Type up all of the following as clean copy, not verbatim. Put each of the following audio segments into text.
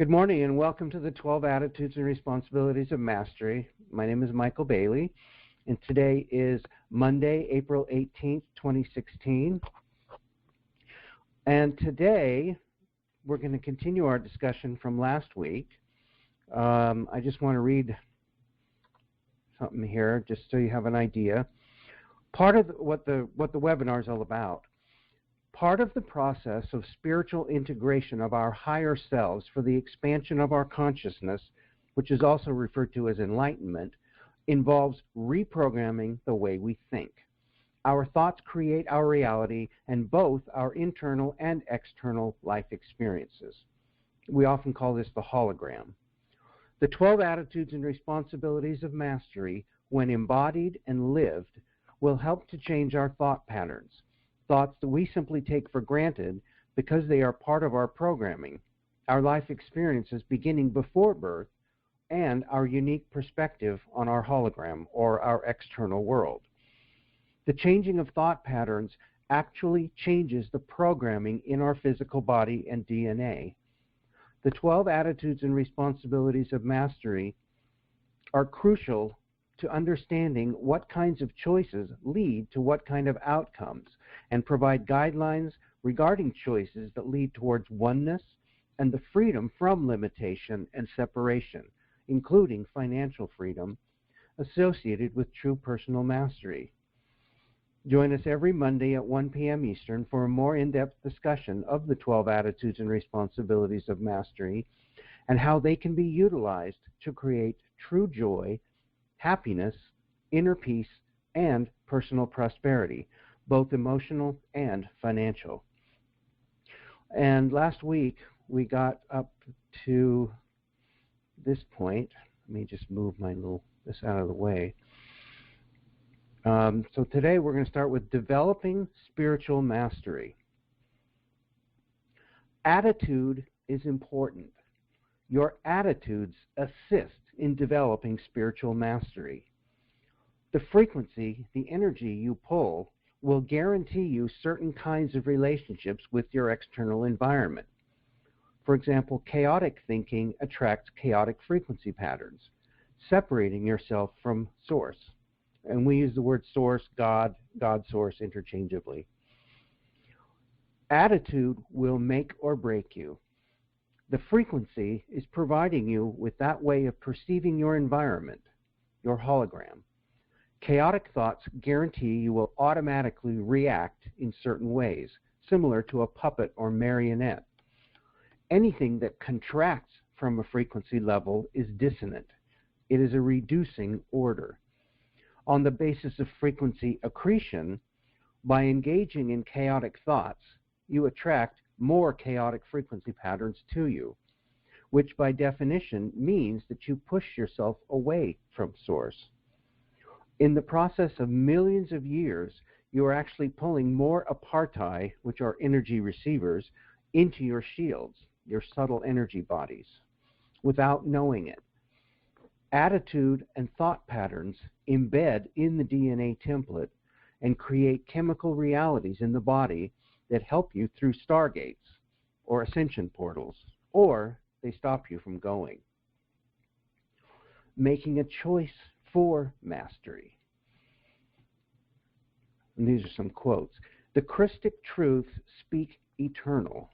Good morning and welcome to the 12 Attitudes and Responsibilities of Mastery. My name is Michael Bailey, and today is Monday, April 18th, 2016. And today we're going to continue our discussion from last week. I just want to read something here just so you have an idea. Part of what the webinar is all about. Part of the process of spiritual integration of our higher selves for the expansion of our consciousness, which is also referred to as enlightenment, involves reprogramming the way we think. Our thoughts create our reality and both our internal and external life experiences. We often call this the hologram. The 12 Attitudes and Responsibilities of Mastery, when embodied and lived, will help to change our thought patterns. Thoughts that we simply take for granted because they are part of our programming, our life experiences beginning before birth, and our unique perspective on our hologram or our external world. The changing of thought patterns actually changes the programming in our physical body and DNA. The 12 Attitudes and Responsibilities of Mastery are crucial to understanding what kinds of choices lead to what kind of outcomes, and provide guidelines regarding choices that lead towards oneness and the freedom from limitation and separation, including financial freedom, associated with true personal mastery. Join us every Monday at 1 p.m. Eastern for a more in-depth discussion of the 12 Attitudes and Responsibilities of Mastery and how they can be utilized to create true joy, happiness, inner peace, and personal prosperity, both emotional and financial. And last week, we got up to this point. Let me just move this out of the way. So today we're going to start with developing spiritual mastery. Attitude is important. Your attitudes assist in developing spiritual mastery. The frequency, the energy you pull, will guarantee you certain kinds of relationships with your external environment. For example, chaotic thinking attracts chaotic frequency patterns, separating yourself from source. And we use the word source, God, source interchangeably. Attitude will make or break you. The frequency is providing you with that way of perceiving your environment, your hologram. Chaotic thoughts guarantee you will automatically react in certain ways, similar to a puppet or marionette. Anything that contracts from a frequency level is dissonant. It is a reducing order. On the basis of frequency accretion, by engaging in chaotic thoughts, you attract more chaotic frequency patterns to you, which by definition means that you push yourself away from source. In the process of millions of years, you are actually pulling more aparti, which are energy receivers, into your shields, your subtle energy bodies, without knowing it. Attitude and thought patterns embed in the DNA template and create chemical realities in the body that help you through stargates or ascension portals, or they stop you from going. Making a choice for mastery. And these are some quotes. The Christic truths speak eternal,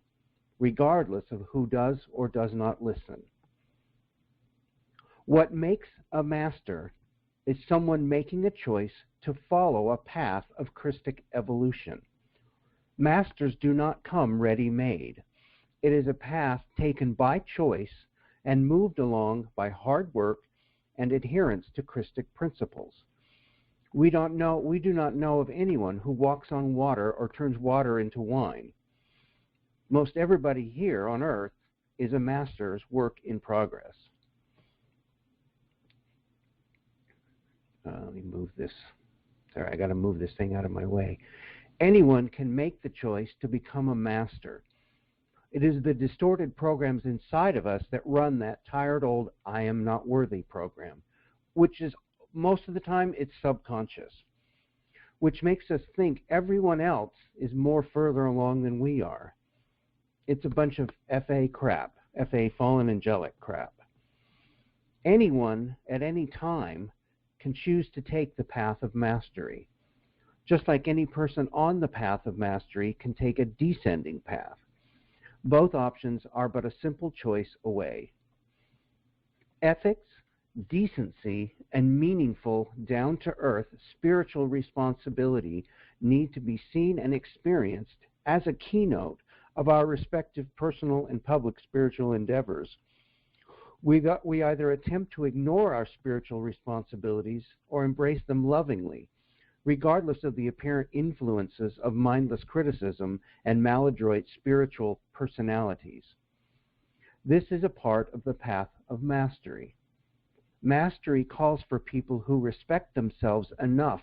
regardless of who does or does not listen. What makes a master is someone making a choice to follow a path of Christic evolution. Masters do not come ready-made. It is a path taken by choice and moved along by hard work and adherence to Christic principles. We do not know of anyone who walks on water or turns water into wine. Most everybody here on earth is a master's work in progress. Let me move this. Sorry, I got to move this thing out of my way. Anyone can make the choice to become a master. It is the distorted programs inside of us that run that tired old I am not worthy program, which is most of the time it's subconscious, which makes us think everyone else is more further along than we are. It's a bunch of FA crap. F.A. fallen angelic crap. Anyone at any time can choose to take the path of mastery, just like any person on the path of mastery can take a descending path. Both options are but a simple choice away. Ethics, decency, and meaningful, down-to-earth spiritual responsibility need to be seen and experienced as a keynote of our respective personal and public spiritual endeavors. We either attempt to ignore our spiritual responsibilities or embrace them lovingly, regardless of the apparent influences of mindless criticism and maladroit spiritual personalities. This is a part of the path of mastery. Mastery calls for people who respect themselves enough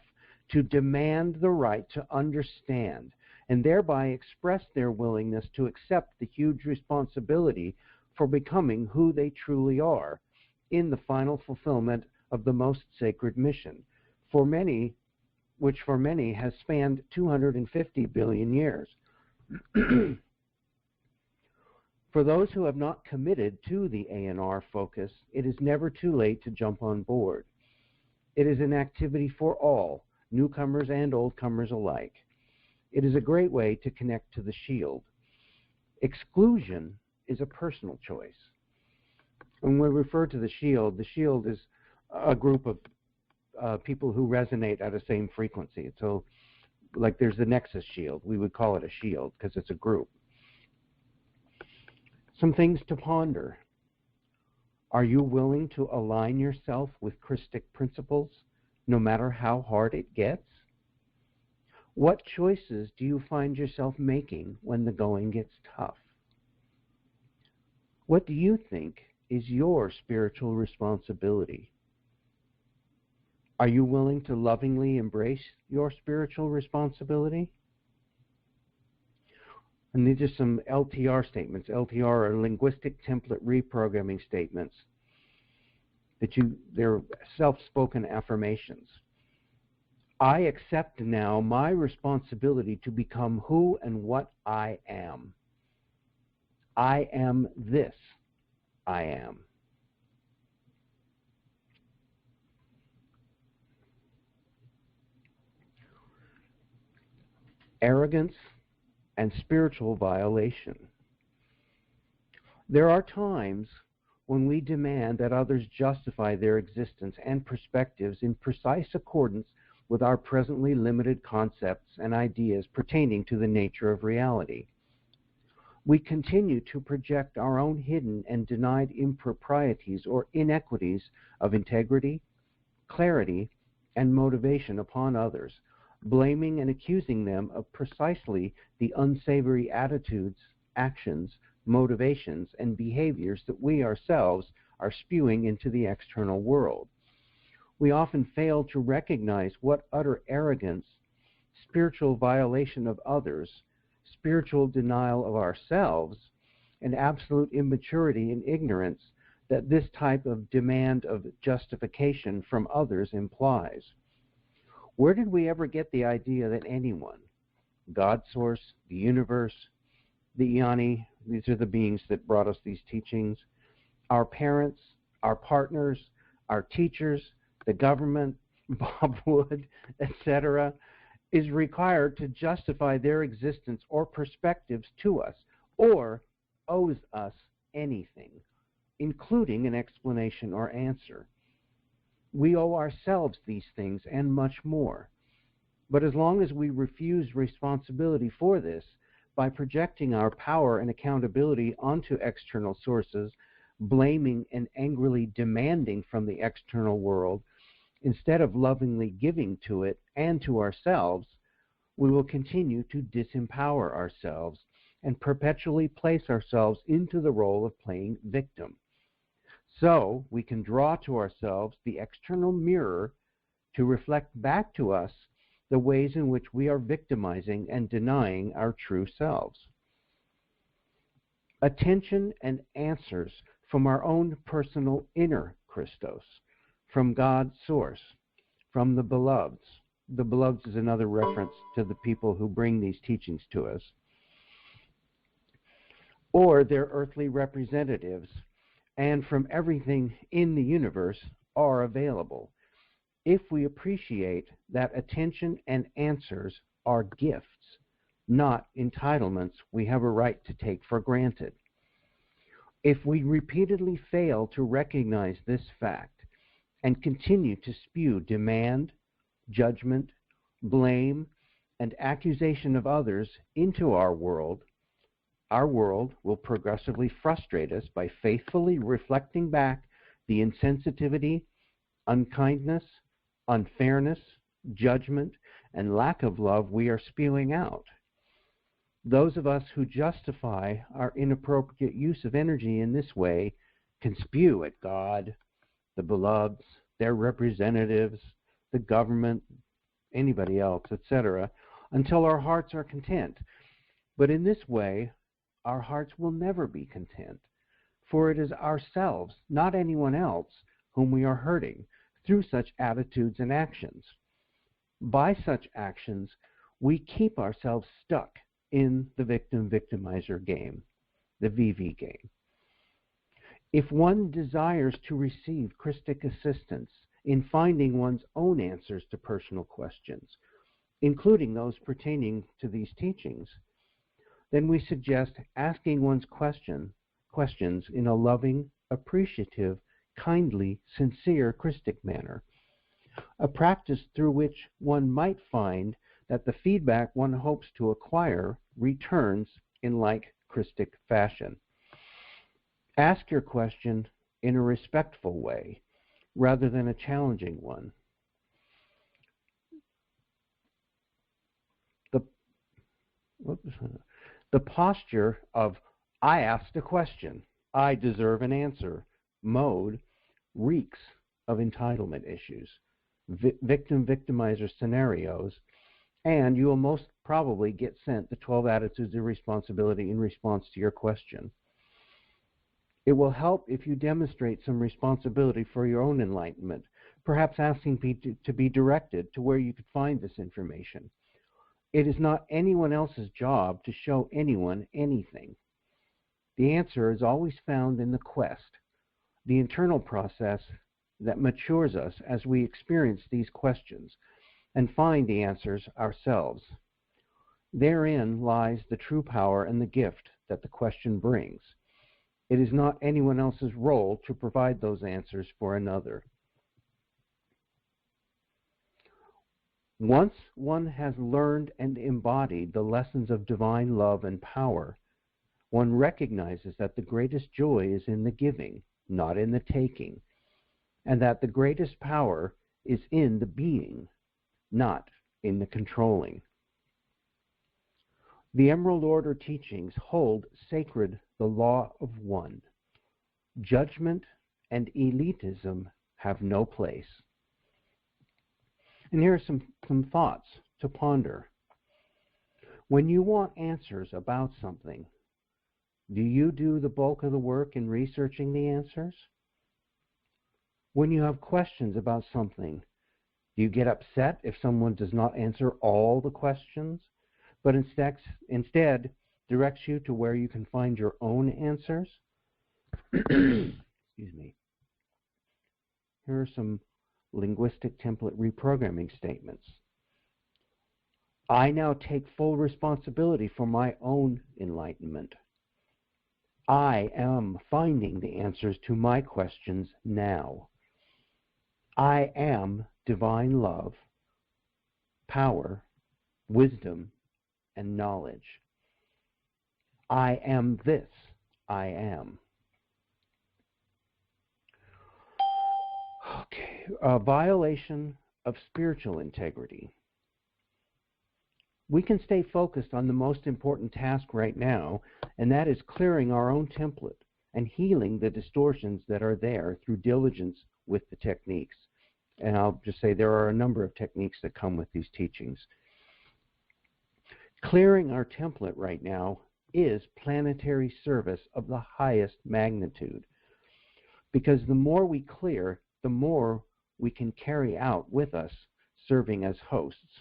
to demand the right to understand and thereby express their willingness to accept the huge responsibility for becoming who they truly are in the final fulfillment of the most sacred mission, which for many has spanned 250 billion years. For those who have not committed to the A&R focus, it is never too late to jump on board. It is an activity for all, newcomers and oldcomers alike. It is a great way to connect to the shield. Exclusion is a personal choice. When we refer to the shield is a group of people who resonate at the same frequency. So, like there's the Nexus shield. We would call it a shield because it's a group. Some things to ponder. Are you willing to align yourself with Christic principles, no matter how hard it gets? What choices do you find yourself making when the going gets tough? What do you think is your spiritual responsibility? Are you willing to lovingly embrace your spiritual responsibility? And these are some LTR statements. LTR are linguistic template reprogramming statements. They're self-spoken affirmations. I accept now my responsibility to become who and what I am. I am this. I am. Arrogance and spiritual violation. There are times when we demand that others justify their existence and perspectives in precise accordance with our presently limited concepts and ideas pertaining to the nature of reality. We continue to project our own hidden and denied improprieties or inequities of integrity, clarity, and motivation upon others, blaming and accusing them of precisely the unsavory attitudes, actions, motivations, and behaviors that we ourselves are spewing into the external world. We often fail to recognize what utter arrogance, spiritual violation of others, spiritual denial of ourselves, and absolute immaturity and ignorance that this type of demand of justification from others implies. Where did we ever get the idea that anyone, God source, the universe, the Iani, these are the beings that brought us these teachings, our parents, our partners, our teachers, the government, Bob Wood, etc., is required to justify their existence or perspectives to us, or owes us anything, including an explanation or answer. We owe ourselves these things and much more. But as long as we refuse responsibility for this by projecting our power and accountability onto external sources, blaming and angrily demanding from the external world, instead of lovingly giving to it and to ourselves, we will continue to disempower ourselves and perpetually place ourselves into the role of playing victim. So we can draw to ourselves the external mirror to reflect back to us the ways in which we are victimizing and denying our true selves. Attention and answers from our own personal inner Christos, from God's source, from the beloveds. The beloveds is another reference to the people who bring these teachings to us. or their earthly representatives, and from everything in the universe are available, if we appreciate that attention and answers are gifts, not entitlements we have a right to take for granted. If we repeatedly fail to recognize this fact and continue to spew demand, judgment, blame, and accusation of others into our world will progressively frustrate us by faithfully reflecting back the insensitivity, unkindness, unfairness, judgment, and lack of love we are spewing out. Those of us who justify our inappropriate use of energy in this way can spew at God, the beloveds, their representatives, the government, anybody else, etc., until our hearts are content. But in this way, our hearts will never be content, for it is ourselves, not anyone else, whom we are hurting through such attitudes and actions. By such actions, we keep ourselves stuck in the victim-victimizer game, the VV game. If one desires to receive Christic assistance in finding one's own answers to personal questions, including those pertaining to these teachings, then we suggest asking one's questions in a loving, appreciative, kindly, sincere Christic manner, a practice through which one might find that the feedback one hopes to acquire returns in like Christic fashion. Ask your question in a respectful way rather than a challenging one. The posture of "I asked a question, I deserve an answer" mode reeks of entitlement issues, victim-victimizer scenarios, and you will most probably get sent the 12 attitudes of responsibility in response to your question. It will help if you demonstrate some responsibility for your own enlightenment, perhaps asking people to be directed to where you could find this information. It is not anyone else's job to show anyone anything. The answer is always found in the quest, the internal process that matures us as we experience these questions and find the answers ourselves. Therein lies the true power and the gift that the question brings. It is not anyone else's role to provide those answers for another. Once one has learned and embodied the lessons of divine love and power, one recognizes that the greatest joy is in the giving, not in the taking, and that the greatest power is in the being, not in the controlling. The Emerald Order teachings hold sacred the law of one. Judgment and elitism have no place. And here are some thoughts to ponder. When you want answers about something, do you do the bulk of the work in researching the answers? When you have questions about something, do you get upset if someone does not answer all the questions, but instead directs you to where you can find your own answers? Excuse me. Here are some linguistic template reprogramming statements. I now take full responsibility for my own enlightenment. I am finding the answers to my questions now. I am divine love, power, wisdom, and knowledge. I am this, I am. Okay, a violation of spiritual integrity. We can stay focused on the most important task right now, and that is clearing our own template and healing the distortions that are there through diligence with the techniques. And I'll just say there are a number of techniques that come with these teachings. Clearing our template right now is planetary service of the highest magnitude, because the more we clear, the more we can carry out with us, serving as hosts.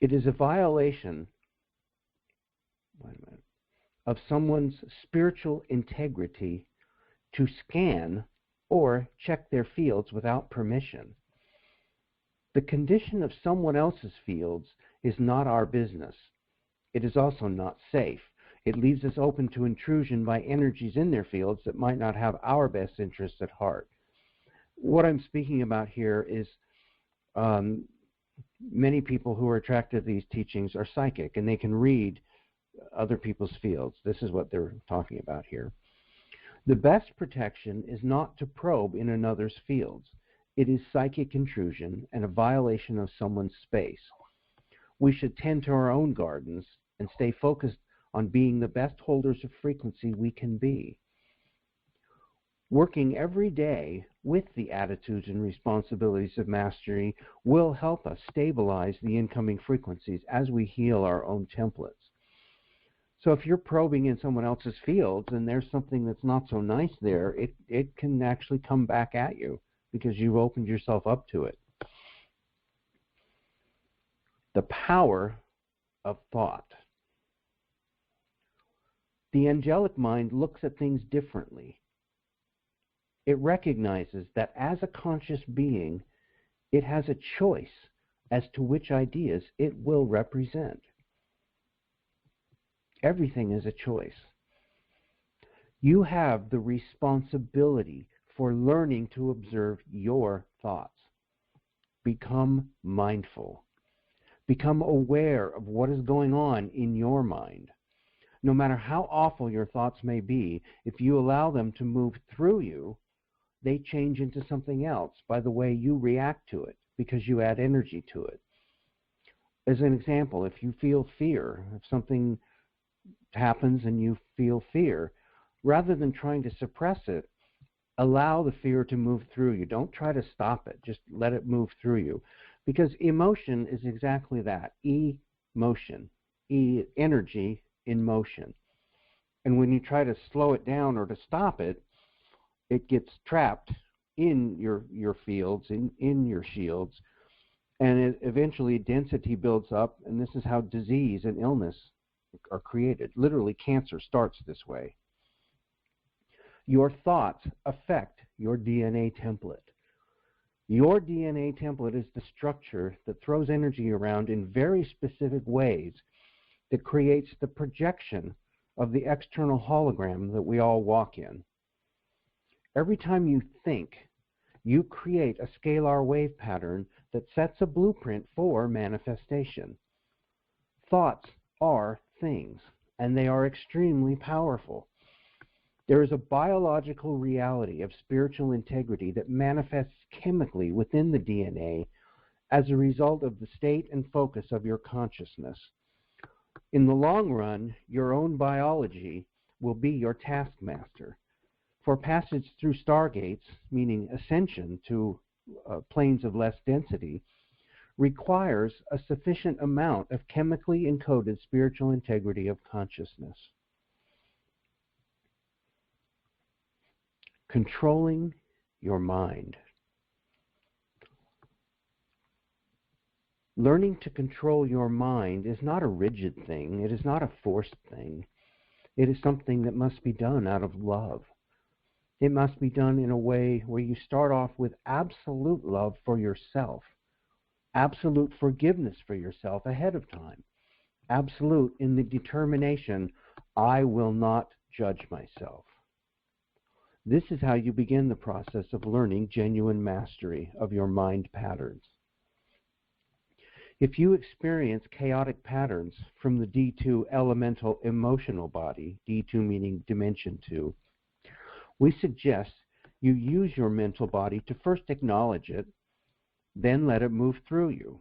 It is a violation of someone's spiritual integrity to scan or check their fields without permission. The condition of someone else's fields is not our business. It is also not safe. It leaves us open to intrusion by energies in their fields that might not have our best interests at heart. What I'm speaking about here is many people who are attracted to these teachings are psychic, and they can read other people's fields. This is what they're talking about here. The best protection is not to probe in another's fields. It is psychic intrusion and a violation of someone's space. We should tend to our own gardens and stay focused on being the best holders of frequency we can be. Working every day with the attitudes and responsibilities of mastery will help us stabilize the incoming frequencies as we heal our own templates. So if you're probing in someone else's fields and there's something that's not so nice there, it can actually come back at you because you've opened yourself up to it. The power of thought. The angelic mind looks at things differently. It recognizes that as a conscious being, it has a choice as to which ideas it will represent. Everything is a choice. You have the responsibility for learning to observe your thoughts. Become mindful. Become aware of what is going on in your mind. No matter how awful your thoughts may be, if you allow them to move through you, they change into something else by the way you react to it, because you add energy to it. As an example, if you feel fear, if something happens and you feel fear, rather than trying to suppress it, allow the fear to move through you. Don't try to stop it. Just let it move through you. Because emotion is exactly that. Emotion. Energy in motion. And when you try to slow it down or to stop it, it gets trapped in your fields, in your shields, and eventually density builds up, and this is how disease and illness are created. Literally, cancer starts this way. Your thoughts affect your DNA template. Your DNA template is the structure that throws energy around in very specific ways that creates the projection of the external hologram that we all walk in. Every time you think, you create a scalar wave pattern that sets a blueprint for manifestation. Thoughts are things, and they are extremely powerful. There is a biological reality of spiritual integrity that manifests chemically within the DNA as a result of the state and focus of your consciousness. In the long run, your own biology will be your taskmaster. For passage through stargates, meaning ascension to planes of less density, requires a sufficient amount of chemically encoded spiritual integrity of consciousness. Controlling your mind. Learning to control your mind is not a rigid thing. It is not a forced thing. It is something that must be done out of love. It must be done in a way where you start off with absolute love for yourself, absolute forgiveness for yourself ahead of time, absolute in the determination, I will not judge myself. This is how you begin the process of learning genuine mastery of your mind patterns. If you experience chaotic patterns from the D2 elemental emotional body, D2 meaning dimension 2, we suggest you use your mental body to first acknowledge it, then let it move through you.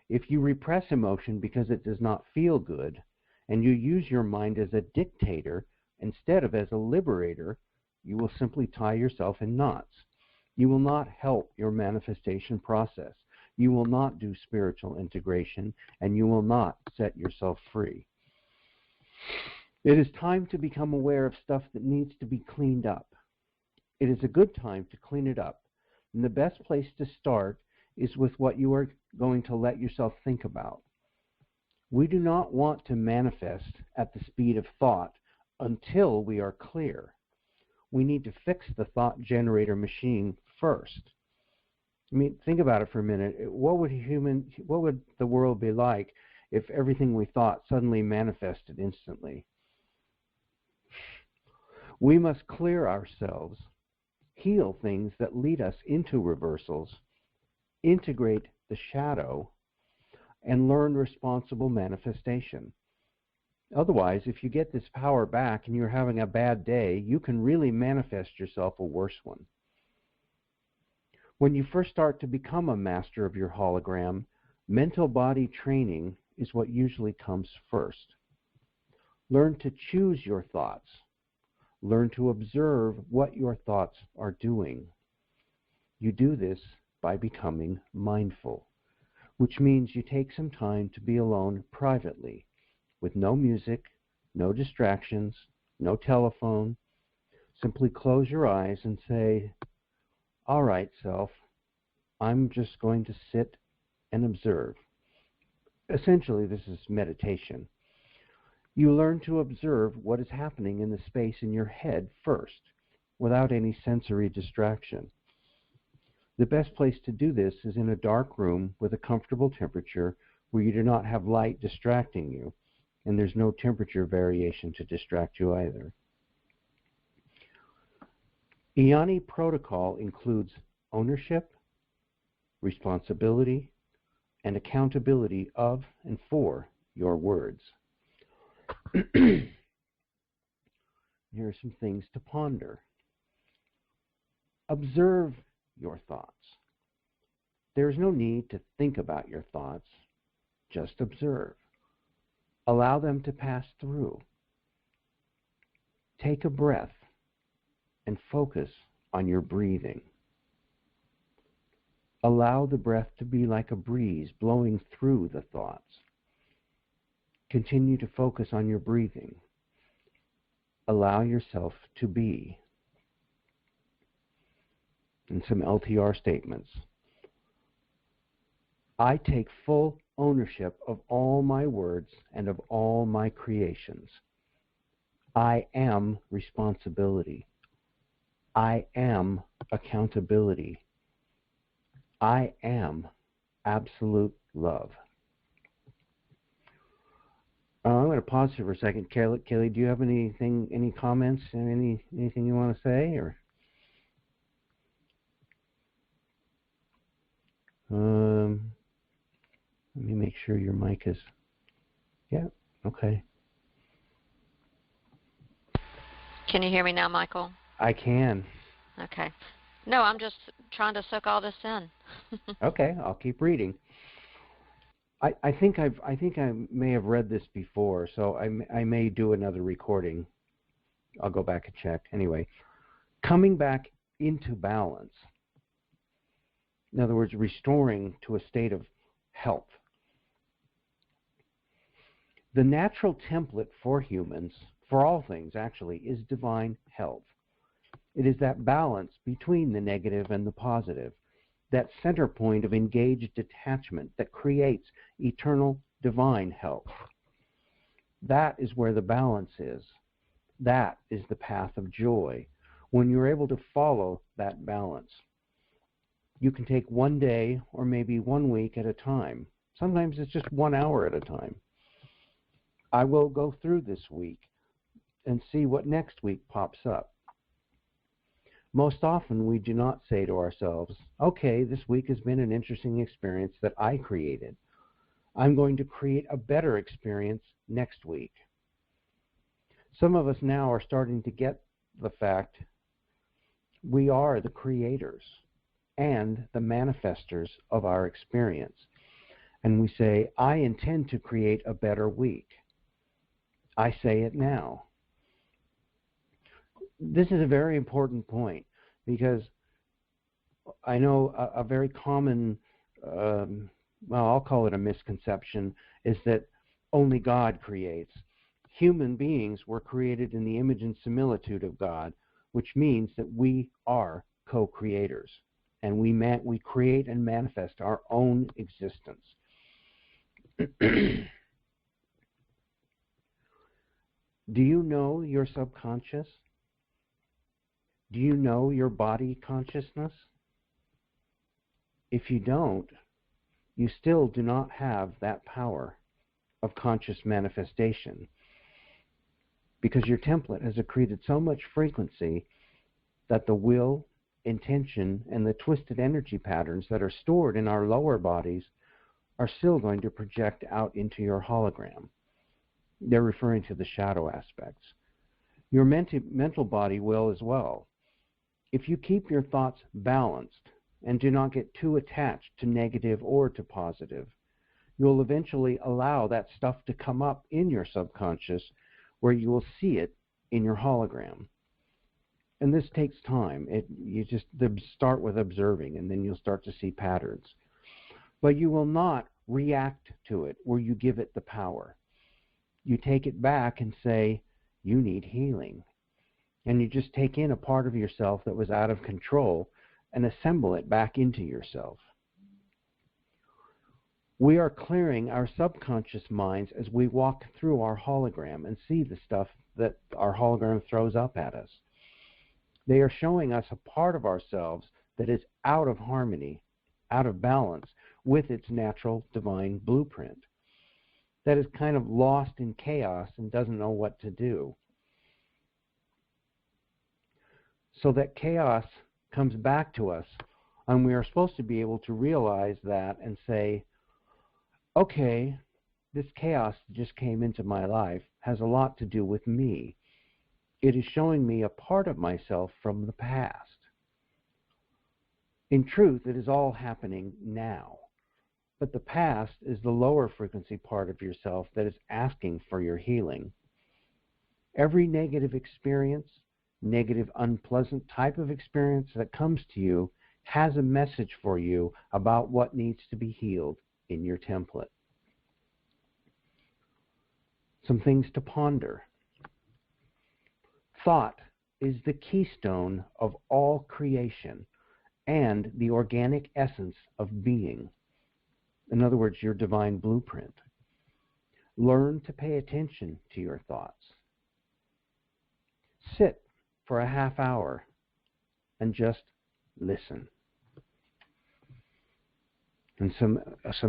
If you repress emotion because it does not feel good, and you use your mind as a dictator instead of as a liberator, you will simply tie yourself in knots. You will not help your manifestation process. You will not do spiritual integration, and you will not set yourself free. It is time to become aware of stuff that needs to be cleaned up. It is a good time to clean it up. And the best place to start is with what you are going to let yourself think about. We do not want to manifest at the speed of thought until we are clear. We need to fix the thought generator machine first. I mean, think about it for a minute. What would the world be like if everything we thought suddenly manifested instantly? We must clear ourselves, heal things that lead us into reversals, integrate the shadow, and learn responsible manifestation. Otherwise, if you get this power back and you're having a bad day, you can really manifest yourself a worse one. When you first start to become a master of your hologram, mental body training is what usually comes first. Learn to choose your thoughts. Learn to observe what your thoughts are doing. You do this by becoming mindful, which means you take some time to be alone privately, with no music, no distractions, no telephone. Simply close your eyes and say, "All right, self, I'm just going to sit and observe." Essentially, this is meditation. You learn to observe what is happening in the space in your head first, without any sensory distraction. The best place to do this is in a dark room with a comfortable temperature where you do not have light distracting you, and there's no temperature variation to distract you either. IANI protocol includes ownership, responsibility, and accountability of and for your words. Here are some things to ponder. Observe your thoughts. There is no need to think about your thoughts. Just observe. Allow them to pass through. Take a breath and focus on your breathing. Allow the breath to be like a breeze blowing through the thoughts. Continue to focus on your breathing. Allow yourself to be. And some LTR statements. I take full ownership of all my words and of all my creations. I am responsibility. I am accountability. I am absolute love. I'm going to pause here for a second. Kaylee, do you have any comments and anything you want to say? Or let me make sure your mic is. Yeah. Okay. Can you hear me now, Michael? I can. Okay. No, I'm just trying to soak all this in. Okay, I'll keep reading. I think I may have read this before, so I may do another recording. I'll go back and check. Anyway, coming back into balance. In other words, restoring to a state of health. The natural template for humans, for all things actually, is divine health. It is that balance between the negative and the positive, that center point of engaged detachment that creates eternal divine health. That is where the balance is. That is the path of joy. When you're able to follow that balance, you can take one day or maybe 1 week at a time. Sometimes it's just 1 hour at a time. I will go through this week and see what next week pops up. Most often we do not say to ourselves, okay, this week has been an interesting experience that I created. I'm going to create a better experience next week. Some of us now are starting to get the fact we are the creators and the manifestors of our experience. And we say, I intend to create a better week. I say it now. This is a very important point because I know a very common, well, I'll call it a misconception, is that only God creates. Human beings were created in the image and similitude of God, which means that we are co-creators, and we create and manifest our own existence. Do you know your subconscious? Do you know your body consciousness? If you don't, you still do not have that power of conscious manifestation, because your template has accreted so much frequency that the will, intention, and the twisted energy patterns that are stored in our lower bodies are still going to project out into your hologram. They're referring to the shadow aspects. Your mental body will as well. If you keep your thoughts balanced and do not get too attached to negative or to positive, you'll eventually allow that stuff to come up in your subconscious where you will see it in your hologram. And this takes time. You just start with observing, and then you'll start to see patterns. But you will not react to it where you give it the power. You take it back and say, you need healing. And you just take in a part of yourself that was out of control and assemble it back into yourself. We are clearing our subconscious minds as we walk through our hologram and see the stuff that our hologram throws up at us. They are showing us a part of ourselves that is out of harmony, out of balance with its natural divine blueprint, that is kind of lost in chaos and doesn't know what to do. So that chaos comes back to us, and we are supposed to be able to realize that and say, okay, this chaos that just came into my life has a lot to do with me. It is showing me a part of myself from the past. In truth, it is all happening now. But the past is the lower frequency part of yourself that is asking for your healing. Every negative experience, negative, unpleasant type of experience that comes to you has a message for you about what needs to be healed in your template. Some things to ponder. Thought is the keystone of all creation and the organic essence of being. In other words, your divine blueprint. Learn to pay attention to your thoughts. Sit for a half hour and just listen. And some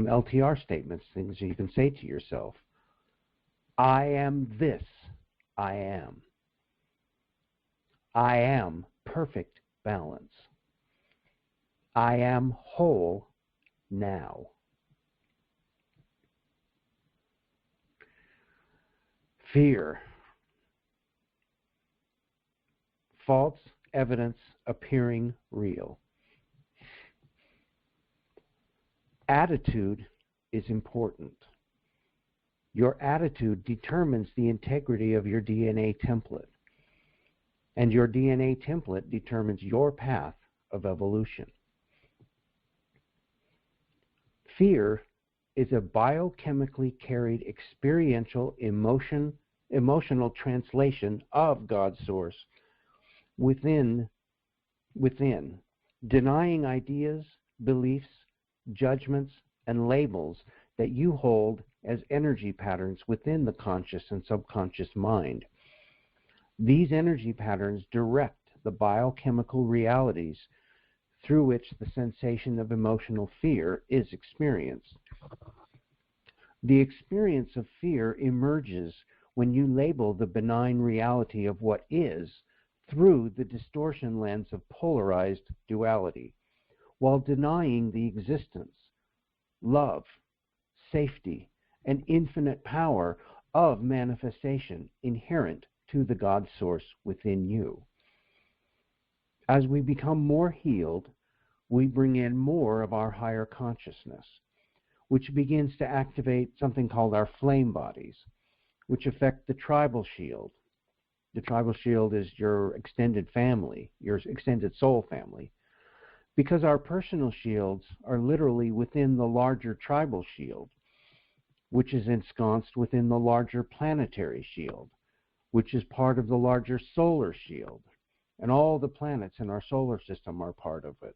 LTR statements, things you can say to yourself. I am this, I am. I am perfect balance. I am whole now. Fear. False evidence appearing real. Attitude is important. Your attitude determines the integrity of your DNA template. And your DNA template determines your path of evolution. Fear is a biochemically carried experiential emotional translation of God's source within, denying ideas, beliefs, judgments, and labels that you hold as energy patterns within the conscious and subconscious mind. These energy patterns direct the biochemical realities through which the sensation of emotional fear is experienced. The experience of fear emerges when you label the benign reality of what is through the distortion lens of polarized duality, while denying the existence, love, safety, and infinite power of manifestation inherent to the God source within you. As we become more healed, we bring in more of our higher consciousness, which begins to activate something called our flame bodies, which affect the tribal shield. The tribal shield is your extended family, your extended soul family, because our personal shields are literally within the larger tribal shield, which is ensconced within the larger planetary shield, which is part of the larger solar shield. And all the planets in our solar system are part of it,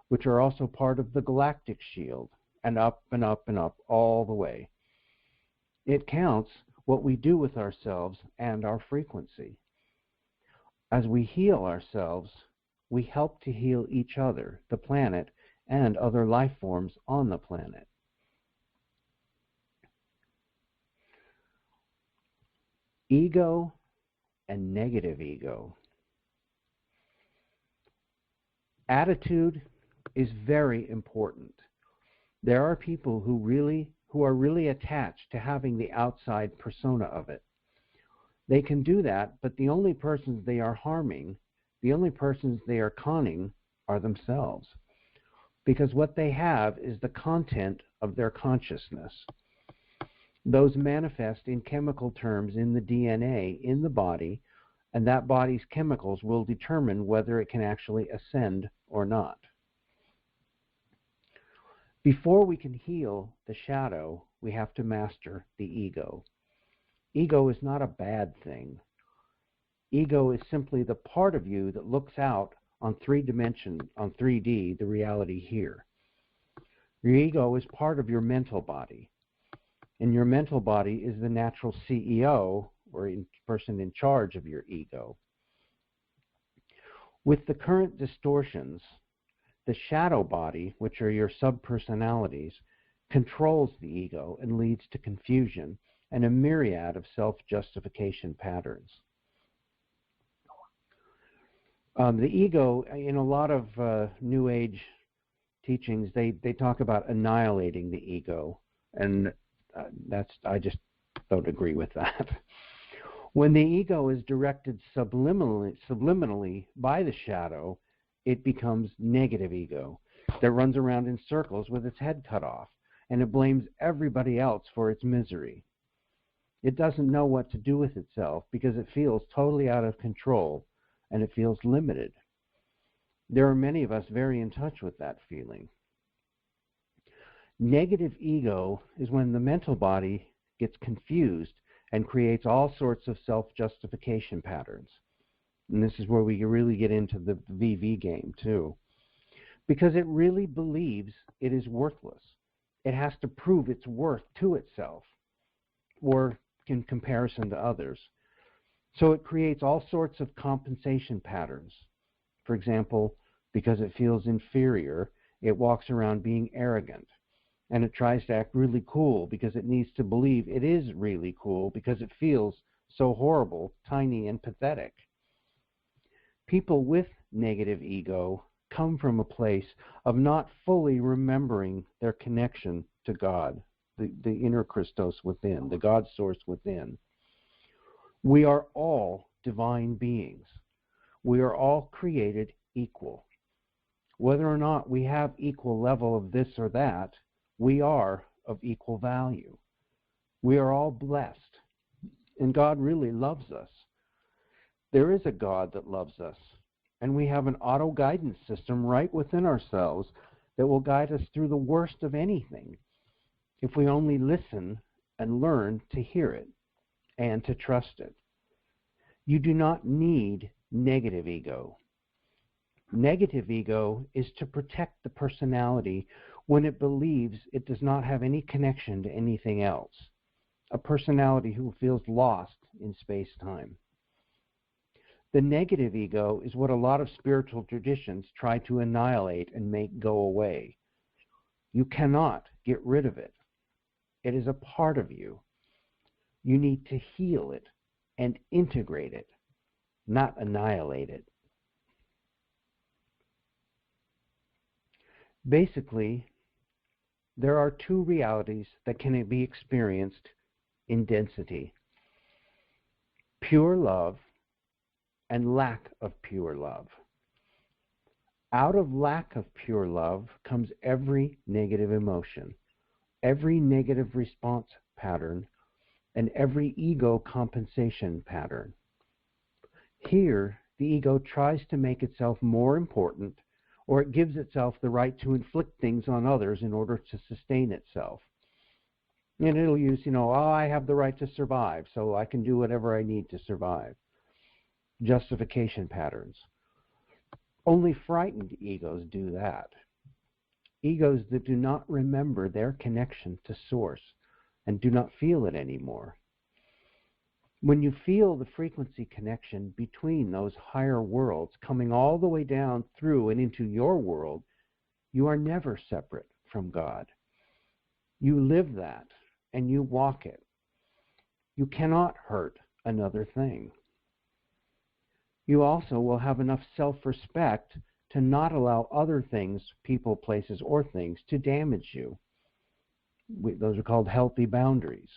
which are also part of the galactic shield, and up and up and up all the way. It counts what we do with ourselves and our frequency. As we heal ourselves, we help to heal each other, the planet, and other life forms on the planet. Ego and negative ego. Attitude is very important. There are people who are really attached to having the outside persona of it. They can do that, but the only persons they are harming, the only persons they are conning, are themselves. Because what they have is the content of their consciousness. Those manifest in chemical terms in the DNA in the body, and that body's chemicals will determine whether it can actually ascend or not. Before we can heal the shadow, we have to master the ego. Ego is not a bad thing. Ego is simply the part of you that looks out on 3D, the reality here. Your ego is part of your mental body. And your mental body is the natural CEO, or person in charge of your ego. With the current distortions, the shadow body, which are your subpersonalities, controls the ego and leads to confusion and a myriad of self-justification patterns. The ego, in a lot of New Age teachings, they talk about annihilating the ego, and I just don't agree with that. When the ego is directed subliminally by the shadow, it becomes negative ego that runs around in circles with its head cut off, and it blames everybody else for its misery. It doesn't know what to do with itself because it feels totally out of control, and it feels limited. There are many of us very in touch with that feeling. Negative ego is when the mental body gets confused and creates all sorts of self-justification patterns. And this is where we really get into the VV game too. Because it really believes it is worthless. It has to prove its worth to itself or in comparison to others. So it creates all sorts of compensation patterns. For example, because it feels inferior, it walks around being arrogant. And it tries to act really cool because it needs to believe it is really cool because it feels so horrible, tiny, and pathetic. People with negative ego come from a place of not fully remembering their connection to God, the inner Christos within, the God source within. We are all divine beings. We are all created equal. Whether or not we have equal level of this or that, we are of equal value. We are all blessed, and God really loves us. There is a God that loves us, and we have an auto-guidance system right within ourselves that will guide us through the worst of anything if we only listen and learn to hear it and to trust it. You do not need negative ego. Negative ego is to protect the personality when it believes it does not have any connection to anything else, a personality who feels lost in space-time. The negative ego is what a lot of spiritual traditions try to annihilate and make go away. You cannot get rid of it. It is a part of you. You need to heal it and integrate it, not annihilate it. Basically, there are two realities that can be experienced in density: pure love and lack of pure love. Out of lack of pure love comes every negative emotion, every negative response pattern, and every ego compensation pattern. Here, the ego tries to make itself more important, or it gives itself the right to inflict things on others in order to sustain itself. And it'll use, I have the right to survive, so I can do whatever I need to survive. Justification patterns. Only frightened egos do that. Egos that do not remember their connection to Source and do not feel it anymore. When you feel the frequency connection between those higher worlds coming all the way down through and into your world, you are never separate from God. You live that and you walk it. You cannot hurt another thing. You also will have enough self-respect to not allow other things, people, places, or things to damage you. Those are called healthy boundaries.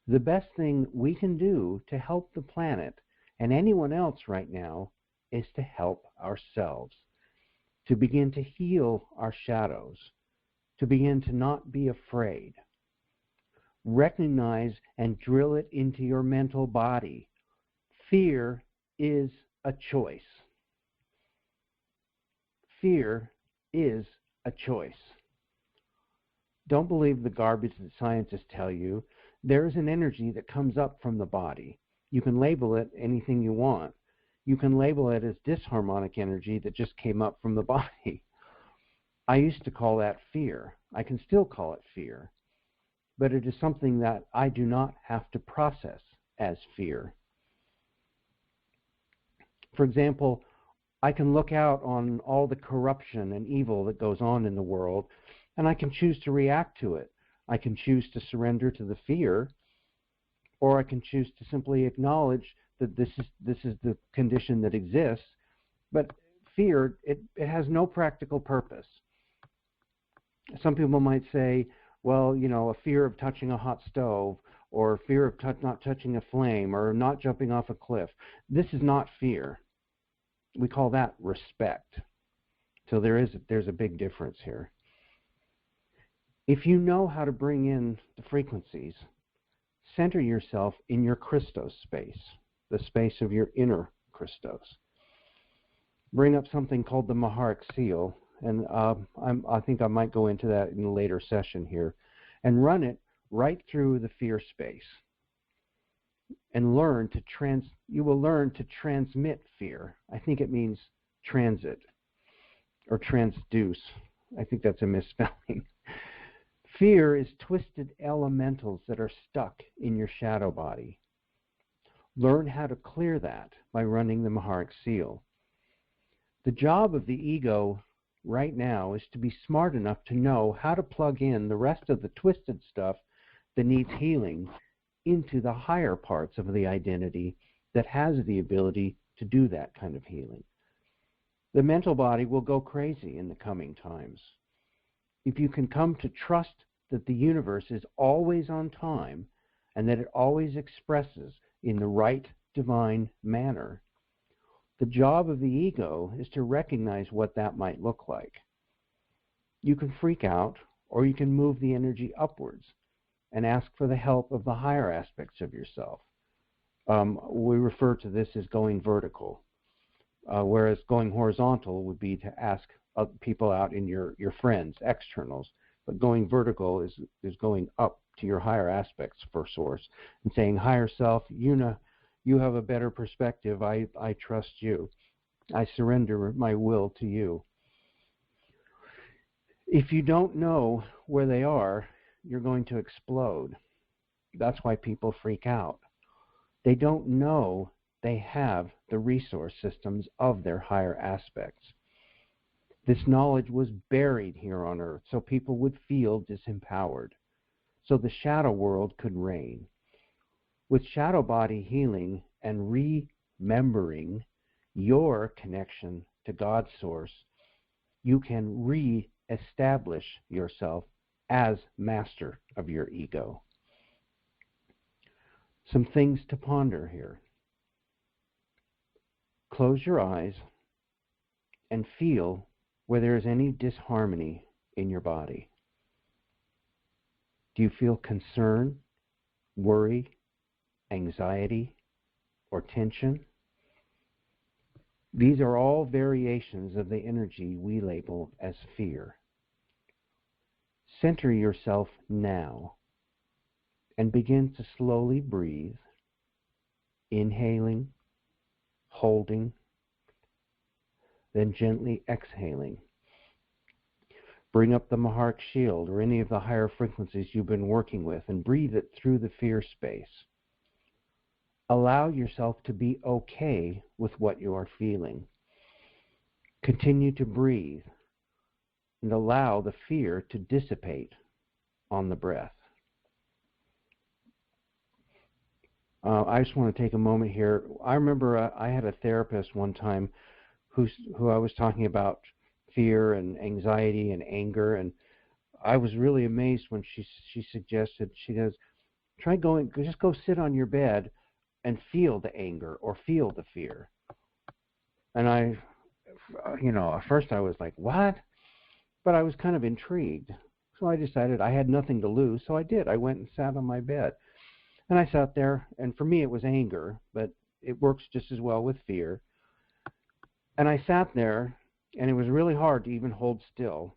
The best thing we can do to help the planet and anyone else right now is to help ourselves, to begin to heal our shadows, to begin to not be afraid. Recognize and drill it into your mental body. Fear is a choice. Fear is a choice. Don't believe the garbage that scientists tell you. There is an energy that comes up from the body. You can label it anything you want. You can label it as disharmonic energy that just came up from the body. I used to call that fear. I can still call it fear. But it is something that I do not have to process as fear. For example, I can look out on all the corruption and evil that goes on in the world, and I can choose to react to it. I can choose to surrender to the fear, or I can choose to simply acknowledge that this is the condition that exists. But fear, it has no practical purpose. Some people might say, well, you know, a fear of touching a hot stove, or fear of not touching a flame, or not jumping off a cliff. This is not fear. We call that respect. So there's a big difference here. If you know how to bring in the frequencies, center yourself in your Christos space, the space of your inner Christos. Bring up something called the Maharic seal, and I think I might go into that in a later session here, and run it right through the fear space. And you will learn to transmit fear. I think it means transit or transduce. I think that's a misspelling. Fear is twisted elementals that are stuck in your shadow body. Learn how to clear that by running the Maharic seal. The job of the ego right now is to be smart enough to know how to plug in the rest of the twisted stuff that needs healing into the higher parts of the identity that has the ability to do that kind of healing. The mental body will go crazy in the coming times. If you can come to trust that the universe is always on time and that it always expresses in the right divine manner, the job of the ego is to recognize what that might look like. You can freak out, or you can move the energy upwards and ask for the help of the higher aspects of yourself. We refer to this as going vertical, whereas going horizontal would be to ask people out in your friends, externals. But going vertical is going up to your higher aspects for source and saying, higher self, you have a better perspective. I trust you. I surrender my will to you. If you don't know where they are, you're going to explode. That's why people freak out. They don't know they have the resource systems of their higher aspects. This knowledge was buried here on earth so people would feel disempowered, so the shadow world could reign. With shadow body healing and remembering your connection to God's source, you can re-establish yourself as master of your ego. Some things to ponder here. Close your eyes and feel where there is any disharmony in your body. Do you feel concern, worry, anxiety, or tension? These are all variations of the energy we label as fear. Center yourself now and begin to slowly breathe, inhaling, holding, then gently exhaling. Bring up the Maharic shield or any of the higher frequencies you've been working with and breathe it through the fear space. Allow yourself to be okay with what you are feeling. Continue to breathe and allow the fear to dissipate on the breath. I just want to take a moment here. I remember I had a therapist one time who I was talking about fear and anxiety and anger, and I was really amazed when she suggested, she goes, just go sit on your bed and feel the anger or feel the fear. And at first I was like, what? But I was kind of intrigued. So I decided I had nothing to lose, so I did. I went and sat on my bed. And I sat there, and for me it was anger, but it works just as well with fear. And I sat there, and it was really hard to even hold still.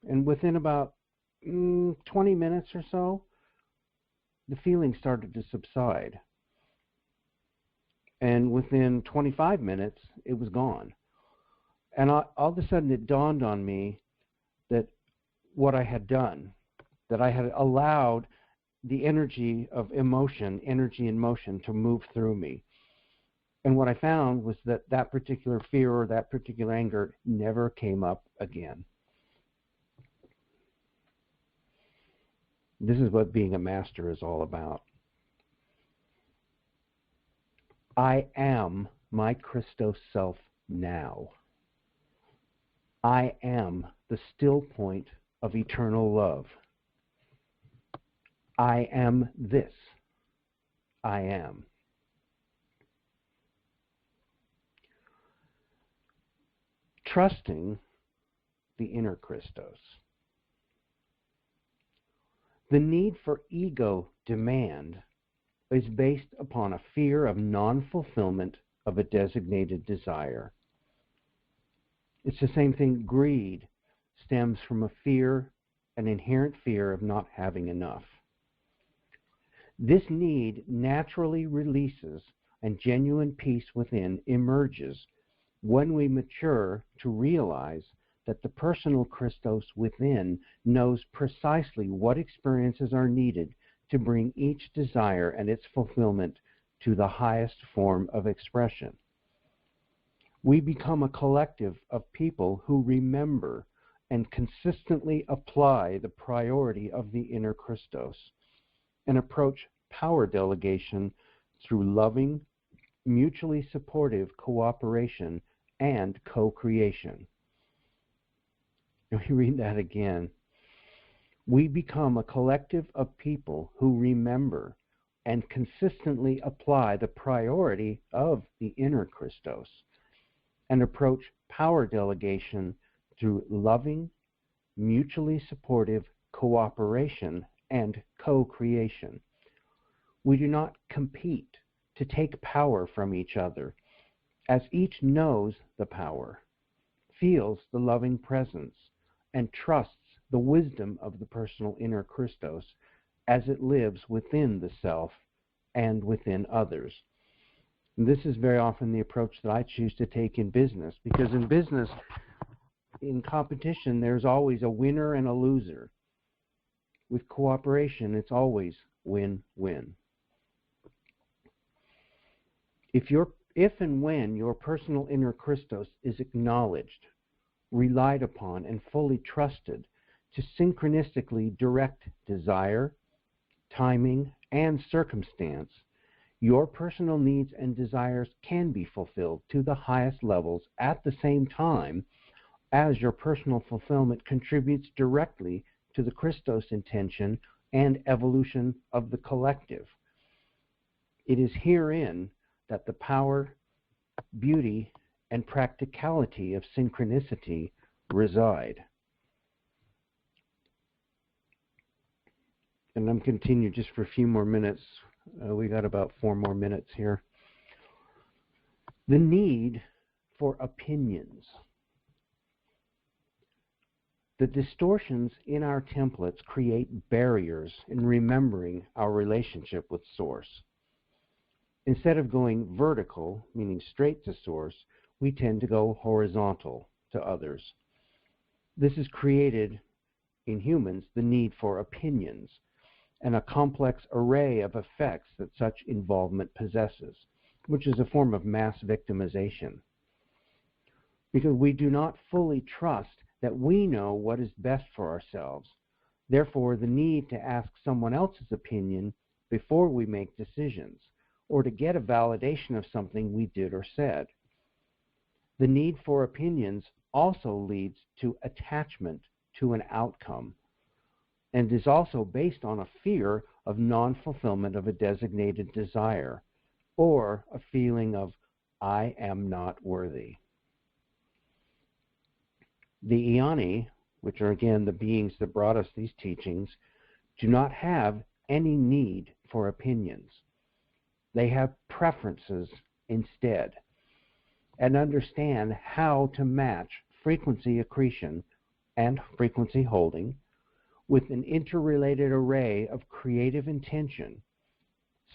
And within about 20 minutes or so, the feeling started to subside. And within 25 minutes, it was gone. And all of a sudden, it dawned on me that what I had done, that I had allowed the energy and motion to move through me. And what I found was that particular fear or that particular anger never came up again. This is what being a master is all about. I am my Christos self now. I am the still point of eternal love. I am this. I am. Trusting the inner Christos. The need for ego demand is based upon a fear of non-fulfillment of a designated desire. It's the same thing. Greed stems from an inherent fear of not having enough. This need naturally releases, and genuine peace within emerges when we mature to realize that the personal Christos within knows precisely what experiences are needed to bring each desire and its fulfillment to the highest form of expression. We become a collective of people who remember and consistently apply the priority of the inner Christos and approach power delegation through loving, mutually supportive cooperation and co-creation. Let me read that again. We become a collective of people who remember and consistently apply the priority of the inner Christos and approach power delegation through loving, mutually supportive cooperation and co-creation. We do not compete to take power from each other, as each knows the power, feels the loving presence, and trusts the wisdom of the personal inner Christos as it lives within the self and within others. And this is very often the approach that I choose to take in business, because in business, in competition, there's always a winner and a loser. With cooperation, it's always win-win. If and when your personal inner Christos is acknowledged, relied upon, and fully trusted to synchronistically direct desire, timing, and circumstance, your personal needs and desires can be fulfilled to the highest levels at the same time as your personal fulfillment contributes directly to the Christos intention and evolution of the collective. It is herein that the power, beauty, and practicality of synchronicity reside. And I'm continue just for a few more minutes. We got about 4 more minutes here. The need for opinions. The distortions in our templates create barriers in remembering our relationship with Source. Instead of going vertical, meaning straight to Source, we tend to go horizontal to others. This has created in humans the need for opinions, and a complex array of effects that such involvement possesses, which is a form of mass victimization. Because we do not fully trust that we know what is best for ourselves. Therefore, the need to ask someone else's opinion before we make decisions, or to get a validation of something we did or said. The need for opinions also leads to attachment to an outcome, and is also based on a fear of non-fulfillment of a designated desire, or a feeling of, I am not worthy. The Iani, which are again the beings that brought us these teachings, do not have any need for opinions. They have preferences instead, and understand how to match frequency accretion and frequency holding with an interrelated array of creative intention,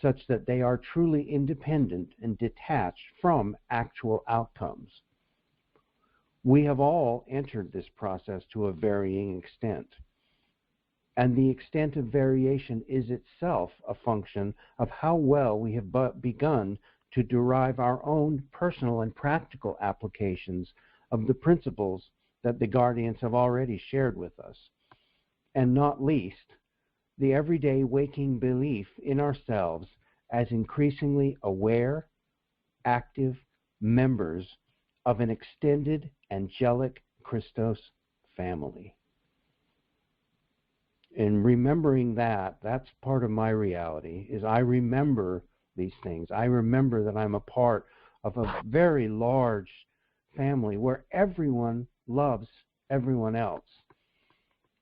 such that they are truly independent and detached from actual outcomes. We have all entered this process to a varying extent, and the extent of variation is itself a function of how well we have begun to derive our own personal and practical applications of the principles that the guardians have already shared with us, and not least, the everyday waking belief in ourselves as increasingly aware, active members of an extended angelic Christos family. And remembering that, that's part of my reality, is I remember these things. I remember that I'm a part of a very large family where everyone loves everyone else.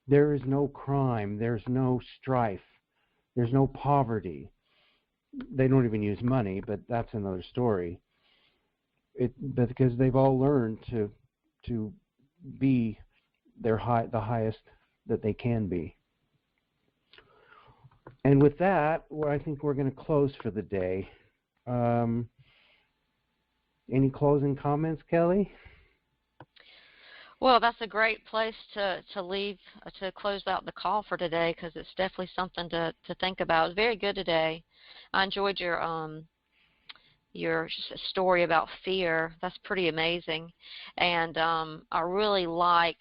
There is no crime, there's no strife, there's no poverty. They don't even use money, but that's another story. But because they've all learned to be the highest that they can be. And with that, I think we're going to close for the day. Any closing comments, Kelly? Well, that's a great place to leave, to close out the call for today, because it's definitely something to think about. It was very good today. I enjoyed your story about fear. That's pretty amazing. And I really like,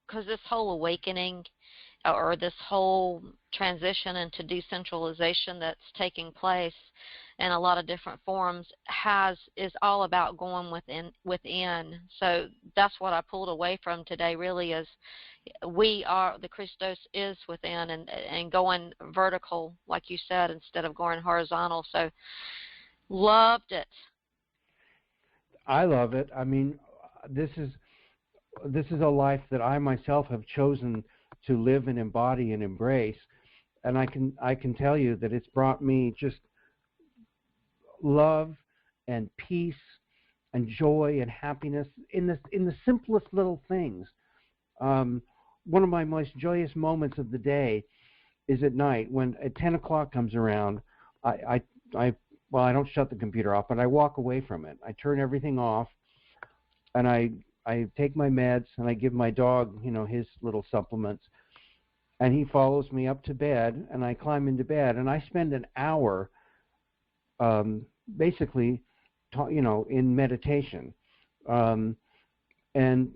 because this whole awakening or this whole transition into decentralization that's taking place in a lot of different forms is all about going within. So that's what I pulled away from today, really, is the Christos is within, and going vertical, like you said, instead of going horizontal. So loved it. I love it. I mean, this is a life that I myself have chosen to live and embody and embrace, and I can tell you that it's brought me just love and peace and joy and happiness in the simplest little things. One of my most joyous moments of the day is at night when at 10 o'clock comes around. I don't shut the computer off, but I walk away from it. I turn everything off, and I take my meds, and I give my dog, his little supplements, and he follows me up to bed, and I climb into bed, and I spend an hour basically, in meditation. And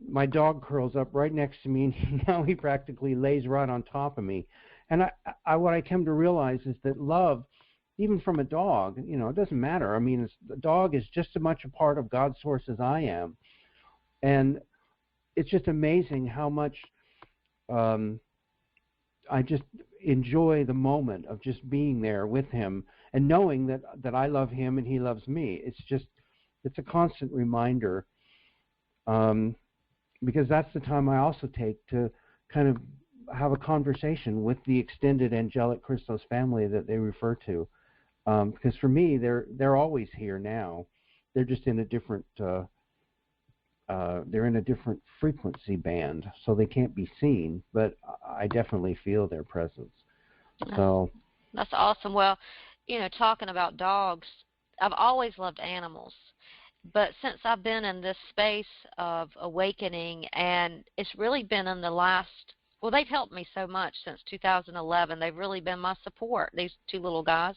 my dog curls up right next to me, and now he practically lays right on top of me. And what I come to realize is that love, even from a dog, it doesn't matter. I mean, the dog is just as much a part of God's source as I am. And it's just amazing how much I just enjoy the moment of just being there with him and knowing that I love him and he loves me. It's a constant reminder, because that's the time I also take to kind of have a conversation with the extended angelic Christos family that they refer to. Because for me, they're always here now. They're just in a different frequency band, so they can't be seen, but I definitely feel their presence. So that's awesome. Well, talking about dogs, I've always loved animals, but since I've been in this space of awakening, and it's really been in the last Well, they've helped me so much since 2011. They've really been my support, these two little guys.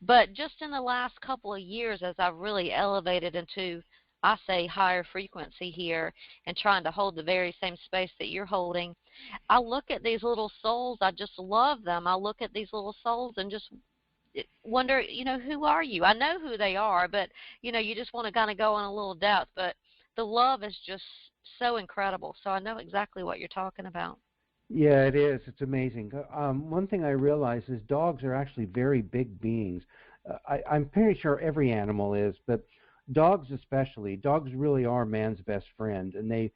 But just in the last couple of years, as I've really elevated into, I say, higher frequency here and trying to hold the very same space that you're holding, I look at these little souls. I just love them. I look at these little souls and just wonder, who are you? I know who they are, but, you just want to kind of go in a little depth. But the love is just so incredible. So I know exactly what you're talking about. Yeah, it is. It's amazing. One thing I realize is dogs are actually very big beings. I'm pretty sure every animal is, but dogs especially. Dogs really are man's best friend, and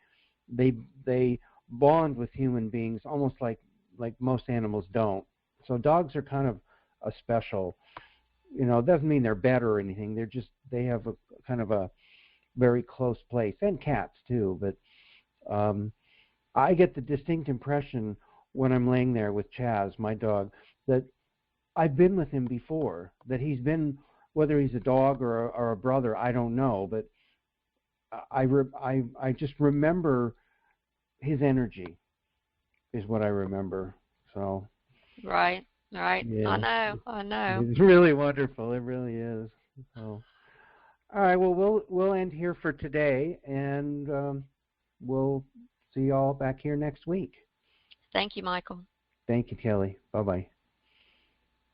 they bond with human beings almost like most animals don't. So dogs are kind of a special. It doesn't mean they're better or anything. They have a kind of a very close place, and cats too. But I get the distinct impression when I'm laying there with Chaz, my dog, that I've been with him before, that he's been, whether he's a dog or a brother, I don't know, but I just remember his energy is what I remember. So Right. yeah, I know. it's really wonderful. It really is. So all right, well we'll end here for today, and we'll see you all back here next week. Thank you, Michael. Thank you, Kelly. Bye-bye.